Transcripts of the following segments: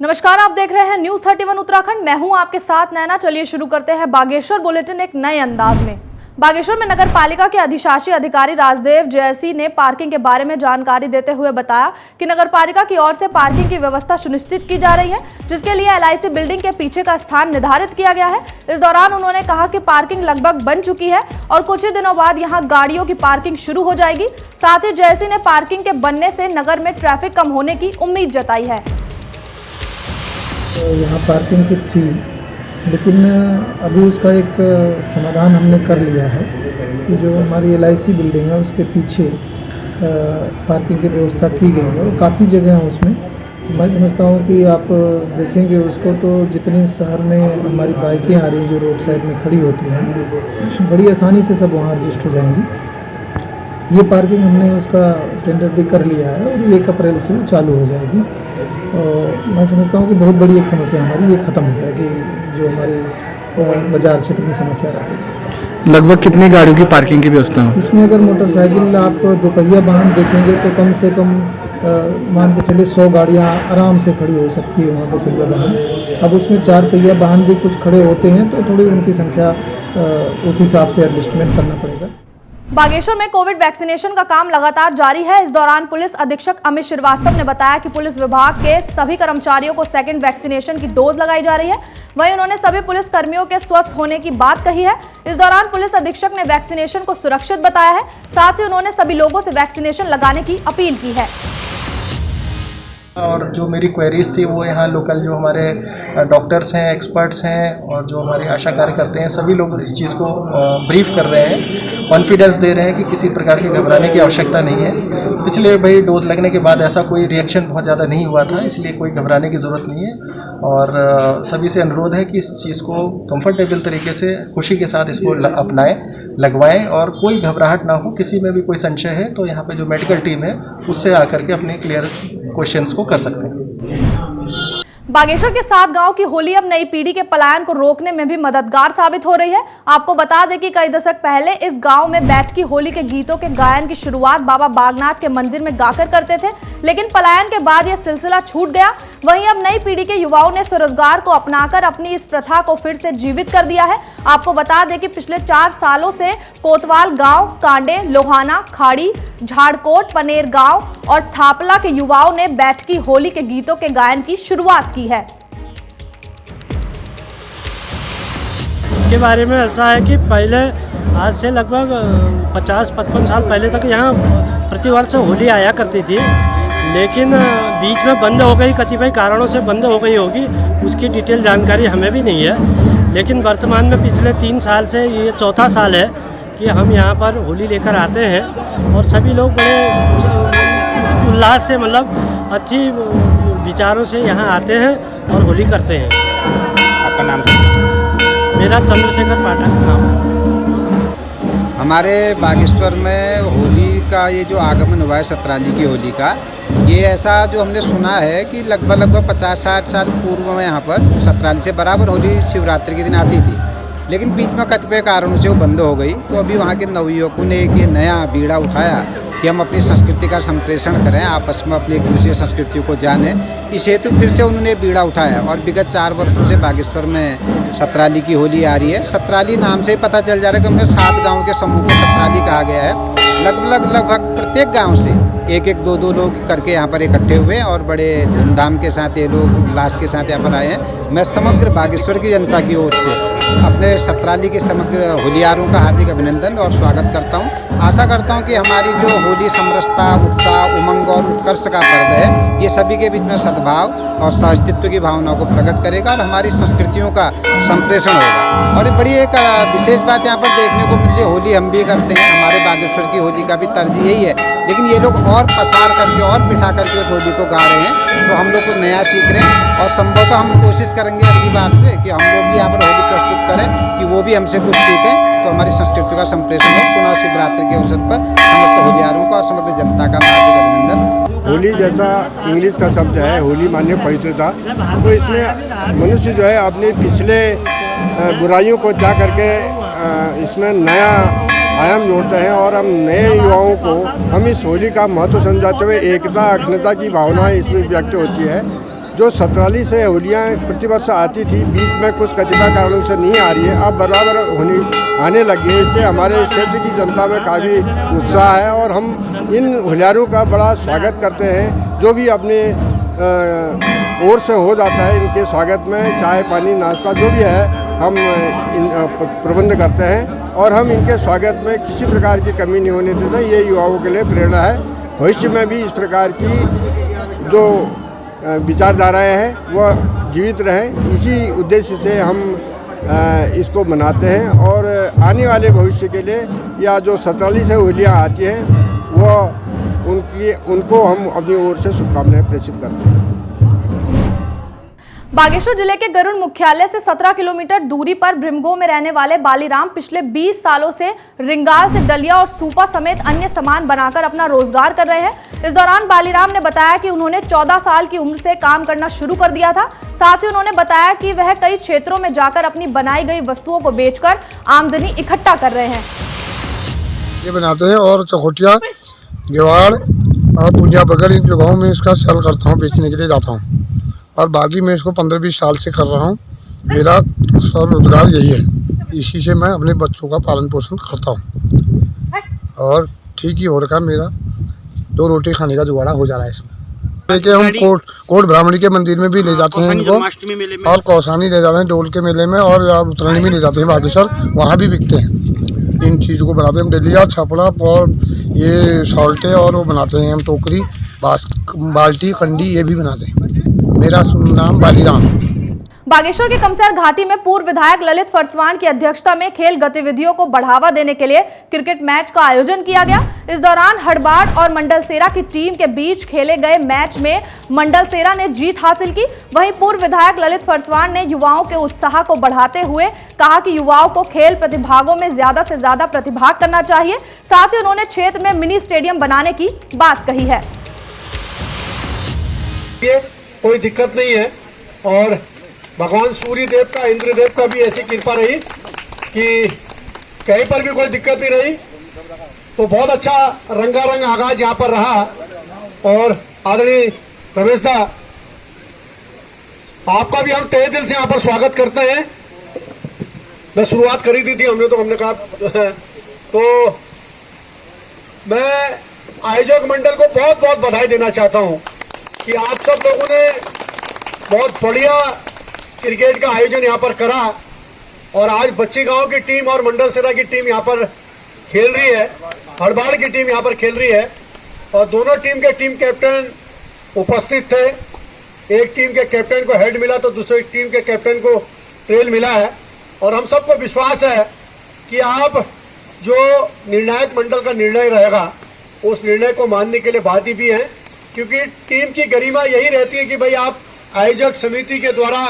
नमस्कार, आप देख रहे हैं न्यूज 31 उत्तराखंड। मैं हूं आपके साथ नैना। चलिए शुरू करते हैं बागेश्वर बुलेटिन एक नए अंदाज में। बागेश्वर में नगर पालिका के अधिशासी अधिकारी राजदेव जयसी ने पार्किंग के बारे में जानकारी देते हुए बताया कि नगर पालिका की ओर से पार्किंग की व्यवस्था सुनिश्चित की जा रही है, जिसके लिए LIC बिल्डिंग के पीछे का स्थान निर्धारित किया गया है। इस दौरान उन्होंने कहा कि पार्किंग लगभग बन चुकी है और कुछ ही दिनों बाद यहाँ गाड़ियों की पार्किंग शुरू हो जाएगी। साथ ही जयसी ने पार्किंग के बनने से नगर में ट्रैफिक कम होने की उम्मीद जताई है। तो यहाँ पार्किंग की थी, लेकिन अभी उसका एक समाधान हमने कर लिया है कि जो हमारी LIC बिल्डिंग है उसके पीछे पार्किंग की व्यवस्था की गई है और काफ़ी जगह है उसमें। मैं समझता हूँ कि आप देखेंगे उसको तो जितनी शहर में हमारी बाइकें आ रही हैं जो रोड साइड में खड़ी होती हैं, बड़ी आसानी से सब वहाँ एडजस्ट हो जाएंगी। ये पार्किंग हमने उसका टेंडर भी कर लिया है और 1 अप्रैल से चालू हो जाएगी। और मैं समझता हूँ कि बहुत बड़ी एक समस्या हमारी ये ख़त्म हो जाएगी, जो हमारे बाजार क्षेत्र में समस्या रहती है। लगभग कितनी गाड़ियों की पार्किंग की व्यवस्था है इसमें? अगर मोटरसाइकिल आप दोपहिया वाहन देखेंगे तो कम से कम मान के चलिए 100 गाड़ियाँ आराम से खड़ी हो सकती है वहाँ दोपहिया वाहन। अब उसमें 4 पहिया वाहन भी कुछ खड़े होते हैं तो थोड़ी उनकी संख्या उस हिसाब से एडजस्टमेंट करना पड़ेगा। बागेश्वर में कोविड वैक्सीनेशन का काम लगातार जारी है। इस दौरान पुलिस अधीक्षक अमित श्रीवास्तव ने बताया कि पुलिस विभाग के सभी कर्मचारियों को सेकंड वैक्सीनेशन की डोज लगाई जा रही है। वहीं उन्होंने सभी पुलिस कर्मियों के स्वस्थ होने की बात कही है। इस दौरान पुलिस अधीक्षक ने वैक्सीनेशन को सुरक्षित बताया है। साथ ही उन्होंने सभी लोगों से वैक्सीनेशन लगाने की अपील की है। और जो मेरी क्वेरीज थी वो यहाँ लोकल जो हमारे डॉक्टर्स हैं, एक्सपर्ट्स हैं और जो हमारे आशा कार्यकर्ता हैं, सभी लोग इस चीज़ को ब्रीफ कर रहे हैं, कॉन्फिडेंस दे रहे हैं कि किसी प्रकार की घबराने की आवश्यकता नहीं है। पिछले भाई डोज लगने के बाद ऐसा कोई रिएक्शन बहुत ज़्यादा नहीं हुआ था, इसलिए कोई घबराने की ज़रूरत नहीं है। और सभी से अनुरोध है कि इस चीज़ को कंफर्टेबल तरीके से खुशी के साथ इसको अपनाएं, लगवाएं और कोई घबराहट ना हो। किसी में भी कोई संशय है तो यहाँ पे जो मेडिकल टीम है उससे आकर के अपने क्लियर क्वेश्चंस को कर सकते हैं। बागेश्वर के 7 गांव की होली अब नई पीढ़ी के पलायन को रोकने में भी मददगार साबित हो रही है। आपको बता दें कि कई दशक पहले इस गांव में बैठकी होली के गीतों के गायन की शुरुआत बाबा बागनाथ के मंदिर में गाकर करते थे, लेकिन पलायन के बाद यह सिलसिला छूट गया। वहीं अब नई पीढ़ी के युवाओं ने स्वरोजगार को अपनाकर अपनी इस प्रथा को फिर से जीवित कर दिया है। आपको बता दें कि पिछले 4 सालों से कोतवाल गाँव, कांडे, लोहाना, खाड़ी, झाड़कोट, पनेर गाँव और थापला के युवाओं ने बैठकी होली के गीतों के गायन की शुरुआत की है। इसके बारे में ऐसा है कि पहले आज से लगभग 50-55 साल पहले तक यहाँ प्रतिवर्ष होली आया करती थी, लेकिन बीच में बंद हो गई, कतिपय कारणों से बंद हो गई होगी, उसकी डिटेल जानकारी हमें भी नहीं है। लेकिन वर्तमान में पिछले 3 साल से ये 4था साल है कि हम यहाँ पर होली लेकर आते हैं और सभी लोग बड़े उल्लास से, मतलब अच्छी विचारों से यहाँ आते हैं और होली करते हैं। आपका नाम? मेरा चंद्रशेखर पाठक नाम। हमारे बागेश्वर में होली का ये जो आगमन हुआ है, सतराली की होली का, ये ऐसा जो हमने सुना है कि लगभग 50-60 साल पूर्व में यहाँ पर सतराली से बराबर होली शिवरात्रि के दिन आती थी, लेकिन बीच में कतिपय कारणों से वो बंद हो गई। तो अभी वहाँ के नवयुवकों ने एक ये नया बीड़ा उठाया कि हम अपनी संस्कृति का संप्रेषण करें, आपस में अपनी एक दूसरी संस्कृतियों को जानें। इस हेतु फिर से उन्होंने बीड़ा उठाया और विगत 4 वर्षों से बागेश्वर में सतराली की होली आ रही है। सतराली नाम से ही पता चल जा रहा है कि हमने 7 गाँव के समूह को सतराली कहा गया है। लगभग प्रत्येक गांव से 1-1, 2-2 लोग करके यहाँ पर इकट्ठे हुए और बड़े धूमधाम के साथ ये लोग उल्लास के साथ यहाँ पर आए हैं। मैं समग्र बागेश्वर की जनता की ओर से अपने सतराली के समग्र होलियारों का हार्दिक अभिनंदन और स्वागत करता हूँ। आशा करता हूँ कि हमारी जो होली समरसता, उत्साह, उमंग और उत्कर्ष का पर्व है, ये सभी के बीच में सद्भाव और सहअस्तित्व की भावनाओं को प्रकट करेगा और हमारी संस्कृतियों का संप्रेषण होगा। और बड़ी एक विशेष बात यहाँ पर देखने को मिल रही है, होली हम भी करते हैं, हमारे बागेश्वर की होली का भी तर्ज यही है, लेकिन ये लोग और पसार करके और बिठा करके उस होली को गा रहे हैं। तो हम लोग कुछ नया सीख रहे हैं और संभवतः हम कोशिश करेंगे अगली बार से कि हम लोग भी यहाँ पर होली प्रस्तुत करें कि वो भी हमसे कुछ सीखें, तो हमारी संस्कृति का संप्रेषण हो। पुनः शिवरात्रि के अवसर पर समस्त होलियारों का और समग्र जनता का हार्दिक अभिनंदन। होली जैसा इंग्लिश का शब्द है, होली माने पवित्रता, तो इसमें मनुष्य जो है अपने पिछले बुराइयों को त्याग करके इसमें नया आयाम जोड़ते हैं और हम नए युवाओं को हम इस होली का महत्व समझाते हुए एकता, अखंडता की भावना इसमें व्यक्त होती है। जो सतराली से होलियाँ प्रतिवर्ष आती थी, बीच में कुछ कथिता कारणों से नहीं आ रही है, अब बराबर आने लगी है। इससे हमारे क्षेत्र की जनता में काफ़ी उत्साह है और हम इन होलियारों का बड़ा स्वागत करते हैं। जो भी अपने ओर से हो जाता है इनके स्वागत में, चाय पानी नाश्ता जो भी है हम प्रबंध करते हैं और हम इनके स्वागत में किसी प्रकार की कमी नहीं होने देते। ये युवाओं के लिए प्रेरणा है। भविष्य में भी इस प्रकार की जो विचारधाराएं हैं वह जीवित रहें, इसी उद्देश्य से हम इसको मनाते हैं। और आने वाले भविष्य के लिए या जो सतराली से होलियाँ आती हैं वो उनको हम अपनी ओर से शुभकामनाएं प्रेषित करते हैं। बागेश्वर जिले के गरुड़ मुख्यालय से 17 किलोमीटर दूरी पर भ्रिमगो में रहने वाले बालीराम पिछले 20 सालों से रिंगाल से डलिया और सूपा समेत अन्य सामान बनाकर अपना रोजगार कर रहे हैं। इस दौरान बालीराम ने बताया कि उन्होंने 14 साल की उम्र से काम करना शुरू कर दिया था। साथ ही उन्होंने बताया कि वह कई क्षेत्रों में जाकर अपनी बनाई गई वस्तुओं को बेचकर आमदनी इकट्ठा कर रहे हैं। ये बनाते हैं और चकोटिया, गेवाड़ और पूंजा बगल इन जगहों में इसका सेल करता हूँ, बेचने के लिए जाता हूँ। और बाकी मैं इसको 15-20 साल से कर रहा हूँ। मेरा स्वरोजगार यही है, इसी से मैं अपने बच्चों का पालन पोषण करता हूँ और ठीक ही हो रखा मेरा 2 रोटी खाने का जुगाड़ा हो जा रहा है इसमें। लेके हम कोट ब्राह्मणी के मंदिर में भी ले जाते हैं इनको और कौसानी ले जाते हैं डोल के मेले में और उत्तरायणी में ले जाते हैं बागेश्वर, वहाँ भी बिकते हैं। इन चीज़ों को बनाते हैं हम, डलिया, छपड़ा और ये सॉल्टे और वो बनाते हैं हम, टोकरी, बाल्टी, कंडी ये भी बनाते हैं। मेरा नाम बालीराम। बागेश्वर के कमसैर घाटी में पूर्व विधायक ललित फरसवान की अध्यक्षता में खेल गतिविधियों को बढ़ावा देने के लिए क्रिकेट मैच का आयोजन किया गया। इस दौरान हड़बाड़ और मंडलसेरा की टीम के बीच खेले गए मैच में मंडलसेरा ने जीत हासिल की। वहीं पूर्व विधायक ललित फरसवान ने युवाओं के उत्साह को बढ़ाते हुए कहा कि युवाओं को खेल प्रतिभागों में ज्यादा से ज्यादा प्रतिभाग करना चाहिए। साथ ही उन्होंने क्षेत्र में मिनी स्टेडियम बनाने की बात कही है। कोई दिक्कत नहीं है और भगवान सूर्य देव का, इंद्र देव का भी ऐसी कृपा रही कि कहीं पर भी कोई दिक्कत नहीं रही। तो बहुत अच्छा रंगारंग आगाज यहाँ पर रहा। और आदरणीय रमेश दा, आपका भी हम तहे दिल से यहाँ पर स्वागत करते हैं। मैं शुरुआत करी दी थी हमने कहा तो मैं आयोजक मंडल को बहुत बहुत बधाई देना चाहता हूँ कि आप सब लोगों ने बहुत बढ़िया क्रिकेट का आयोजन यहाँ पर करा और आज बच्ची गांव की टीम और मंडलसेरा की टीम यहाँ पर खेल रही है, हड़बाड़ की टीम यहाँ पर खेल रही है और दोनों टीम के टीम कैप्टन उपस्थित थे। एक टीम के कैप्टन को हेड मिला तो दूसरी टीम के कैप्टन को ट्रेल मिला है और हम सबको विश्वास है कि आप जो निर्णायक मंडल का निर्णय रहेगा उस निर्णय को मानने के लिए बाध्य भी हैं, क्योंकि टीम की गरिमा यही रहती है कि भाई आप आयोजक समिति के द्वारा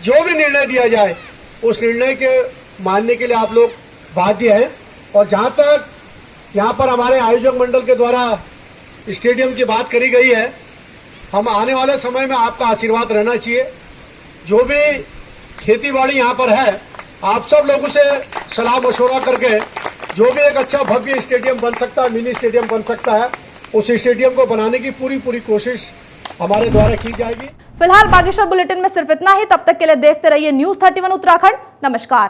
जो भी निर्णय दिया जाए उस निर्णय के मानने के लिए आप लोग बाध्य हैं। और जहाँ तक यहाँ पर हमारे आयोजक मंडल के द्वारा स्टेडियम की बात करी गई है, हम आने वाले समय में आपका आशीर्वाद रहना चाहिए। जो भी खेती बाड़ी यहाँ पर है, आप सब लोगों से सलाह मशवरा करके जो भी एक अच्छा भव्य स्टेडियम बन सकता है, मिनी स्टेडियम बन सकता है, उस स्टेडियम को बनाने की पूरी कोशिश हमारे द्वारा की जाएगी। फिलहाल बागेश्वर बुलेटिन में सिर्फ इतना ही। तब तक के लिए देखते रहिए न्यूज़ 31 उत्तराखंड। नमस्कार।